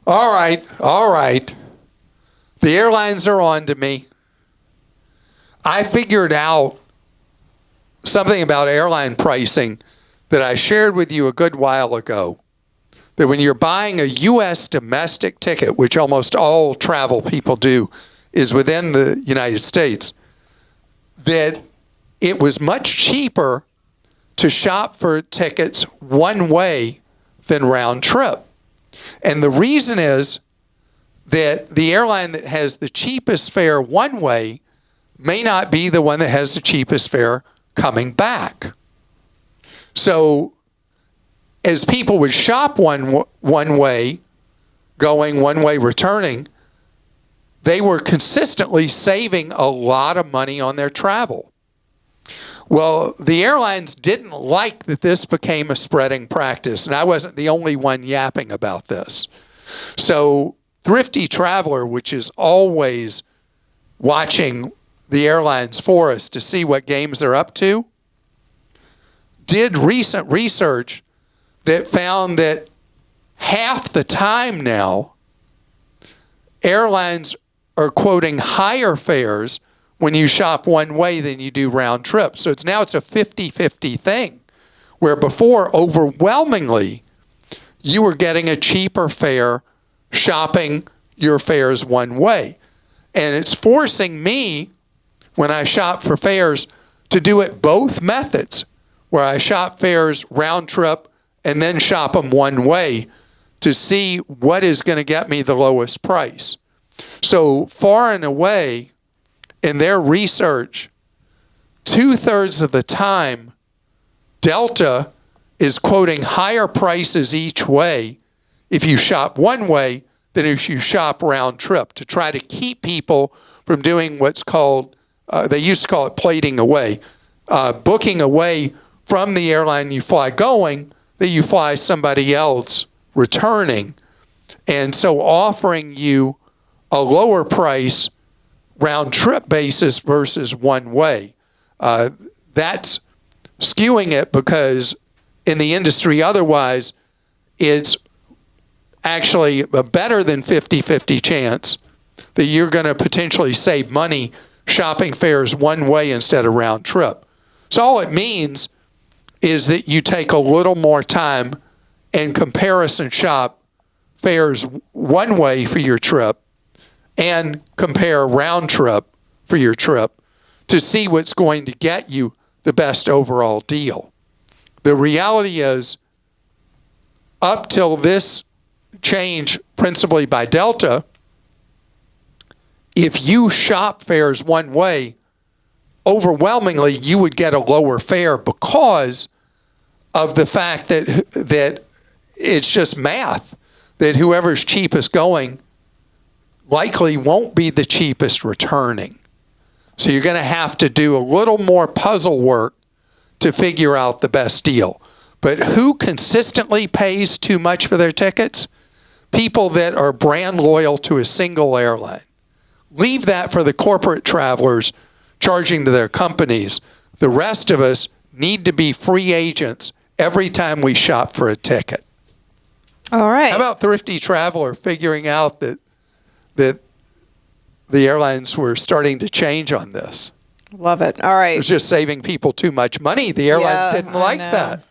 All right, all right. The airlines are on to me. I figured out something about airline pricing that I shared with you a good while ago. That when you're buying a U.S. domestic ticket, which almost all travel people do, is within the United States, that it was much cheaper to shop for tickets one way than round trip. And the reason is that the airline that has the cheapest fare one way may not be the one that has the cheapest fare coming back. So as people would shop one way, going one way, returning, they were consistently saving a lot of money on their travel. Well, the airlines didn't like that this became a spreading practice, and I wasn't the only one yapping about this. So Thrifty Traveler, which is always watching the airlines for us to see what games they're up to, did recent research that found that half the time now, airlines are quoting higher fares when you shop one way than you do round trip. So it's a 50-50 thing, where before, overwhelmingly, you were getting a cheaper fare shopping your fares one way. And it's forcing me, when I shop for fares, to do it both methods, where I shop fares round trip and then shop them one way to see what is going to get me the lowest price. So far and away, in their research, 2/3 of the time, Delta is quoting higher prices each way if you shop one way than if you shop round trip, to try to keep people from doing what's called, they used to call it plating away, booking away from the airline you fly going, that you fly somebody else returning. And so offering you a lower price round trip basis versus one way. That's skewing it, because in the industry otherwise, it's actually a better than 50-50 chance that you're going to potentially save money shopping fares one way instead of round trip. So all it means is that you take a little more time and comparison shop fares one way for your trip and compare round trip for your trip to see what's going to get you the best overall deal. The reality is, up till this change, principally by Delta, if you shop fares one way, overwhelmingly you would get a lower fare because of the fact that it's just math, that whoever's cheapest going likely won't be the cheapest returning. So you're going to have to do a little more puzzle work to figure out the best deal. But who consistently pays too much for their tickets? People that are brand loyal to a single airline. Leave that for the corporate travelers charging to their companies. The rest of us need to be free agents every time we shop for a ticket. All right. How about Thrifty Traveler figuring out that the airlines were starting to change on this? Love it. All right. It was just saving people too much money. The airlines didn't like know. that.